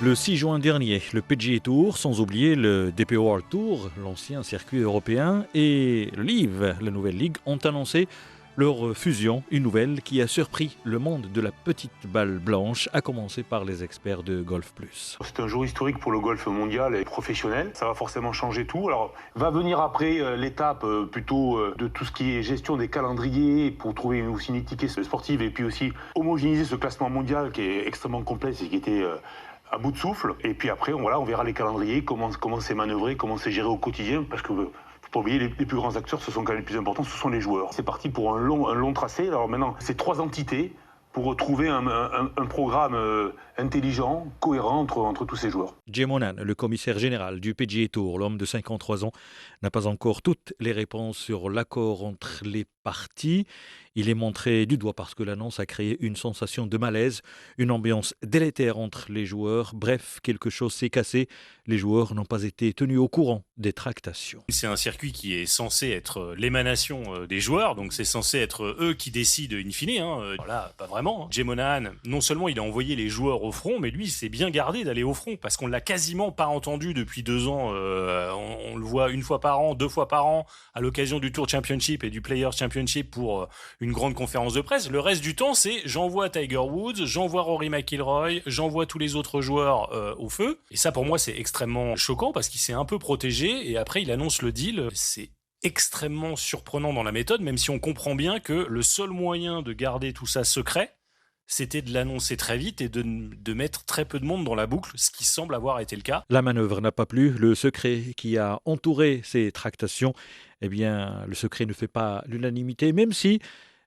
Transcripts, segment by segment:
Le 6 juin dernier, le PGA Tour, sans oublier le DP World Tour, l'ancien circuit européen, et le LIV, la nouvelle ligue, ont annoncé leur fusion, une nouvelle qui a surpris le monde de la petite balle blanche, à commencer par les experts de Golf Plus. C'est un jour historique pour le golf mondial et professionnel. Ça va forcément changer tout. Alors, va venir après l'étape plutôt de tout ce qui est gestion des calendriers pour trouver aussi une étiquette sportive et puis aussi homogénéiser ce classement mondial qui est extrêmement complexe et qui était à bout de souffle. Et puis après, on verra les calendriers, comment c'est manœuvré, comment c'est géré au quotidien, parce que faut pas oublier, les plus grands acteurs, ce sont quand même les plus importants, ce sont les joueurs. C'est parti pour un long tracé. Alors maintenant, c'est 3 entités pour trouver un programme intelligent, cohérent entre tous ces joueurs. Jay Monahan, le commissaire général du PGA Tour, l'homme de 53 ans, n'a pas encore toutes les réponses sur l'accord entre les parties. Il est montré du doigt parce que l'annonce a créé une sensation de malaise, une ambiance délétère entre les joueurs. Bref, quelque chose s'est cassé. Les joueurs n'ont pas été tenus au courant des tractations. C'est un circuit qui est censé être l'émanation des joueurs, donc c'est censé être eux qui décident in fine. Là, pas vraiment. Jay Monahan, non seulement il a envoyé les joueurs au front, mais lui, il s'est bien gardé d'aller au front, parce qu'on l'a quasiment pas entendu depuis 2 ans. On le voit 1 fois par an, 2 fois par an, à l'occasion du Tour Championship et du Players Championship pour une grande conférence de presse. Le reste du temps, c'est j'envoie Tiger Woods, j'envoie Rory McIlroy, j'envoie tous les autres joueurs au feu. Et ça, pour moi, c'est extrêmement choquant parce qu'il s'est un peu protégé et après, il annonce le deal. C'est extrêmement surprenant dans la méthode, même si on comprend bien que le seul moyen de garder tout ça secret, c'était de l'annoncer très vite et de mettre très peu de monde dans la boucle, ce qui semble avoir été le cas. La manœuvre n'a pas plu. Le secret qui a entouré ces tractations, le secret ne fait pas l'unanimité, même si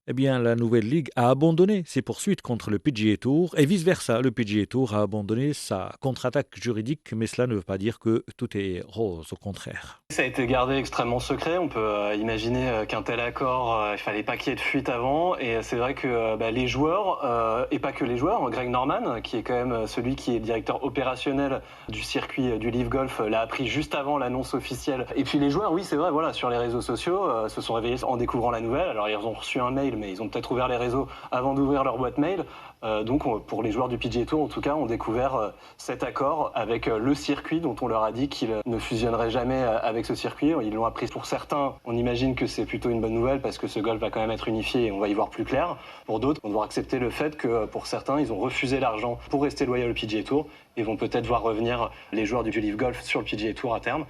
la nouvelle ligue a abandonné ses poursuites contre le PGA Tour et vice-versa. Le PGA Tour a abandonné sa contre-attaque juridique, mais cela ne veut pas dire que tout est rose, au contraire. Ça a été gardé extrêmement secret. On peut imaginer qu'un tel accord, il fallait pas qu'il y ait de fuite avant. Et c'est vrai que les joueurs, et pas que les joueurs, Greg Norman, qui est quand même celui qui est directeur opérationnel du circuit du LIV Golf, l'a appris juste avant l'annonce officielle. Et puis les joueurs, oui, c'est vrai, voilà, sur les réseaux sociaux, se sont réveillés en découvrant la nouvelle. Alors ils ont reçu un mail, mais ils ont peut-être ouvert les réseaux avant d'ouvrir leur boîte mail. Donc pour les joueurs du PGA Tour, en tout cas, ont découvert cet accord avec le circuit dont on leur a dit qu'il ne fusionnerait jamais avec ce circuit. Ils l'ont appris. Pour certains, on imagine que c'est plutôt une bonne nouvelle parce que ce golf va quand même être unifié et on va y voir plus clair. Pour d'autres, on doit accepter le fait que pour certains, ils ont refusé l'argent pour rester loyaux au PGA Tour et vont peut-être voir revenir les joueurs du LIV Golf sur le PGA Tour à terme.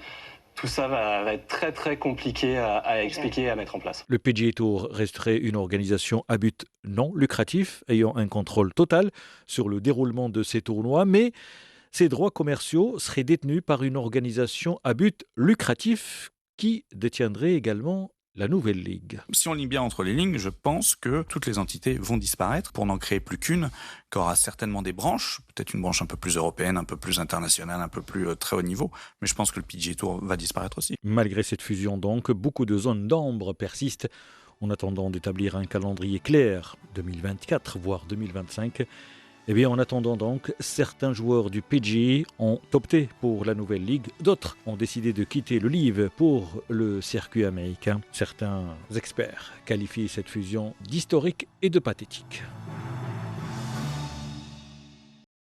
Tout ça va être très très compliqué à expliquer et à mettre en place. Le PGA Tour resterait une organisation à but non lucratif, ayant un contrôle total sur le déroulement de ces tournois, mais ces droits commerciaux seraient détenus par une organisation à but lucratif qui détiendrait également la nouvelle ligue. Si on lit bien entre les lignes, je pense que toutes les entités vont disparaître pour n'en créer plus qu'une, qui aura certainement des branches, peut-être une branche un peu plus européenne, un peu plus internationale, un peu plus très haut niveau, mais je pense que le PGA Tour va disparaître aussi. Malgré cette fusion donc, beaucoup de zones d'ombre persistent en attendant d'établir un calendrier clair, 2024 voire 2025. En attendant donc, certains joueurs du PGA ont opté pour la nouvelle ligue, d'autres ont décidé de quitter le LIV pour le circuit américain. Certains experts qualifient cette fusion d'historique et de pathétique.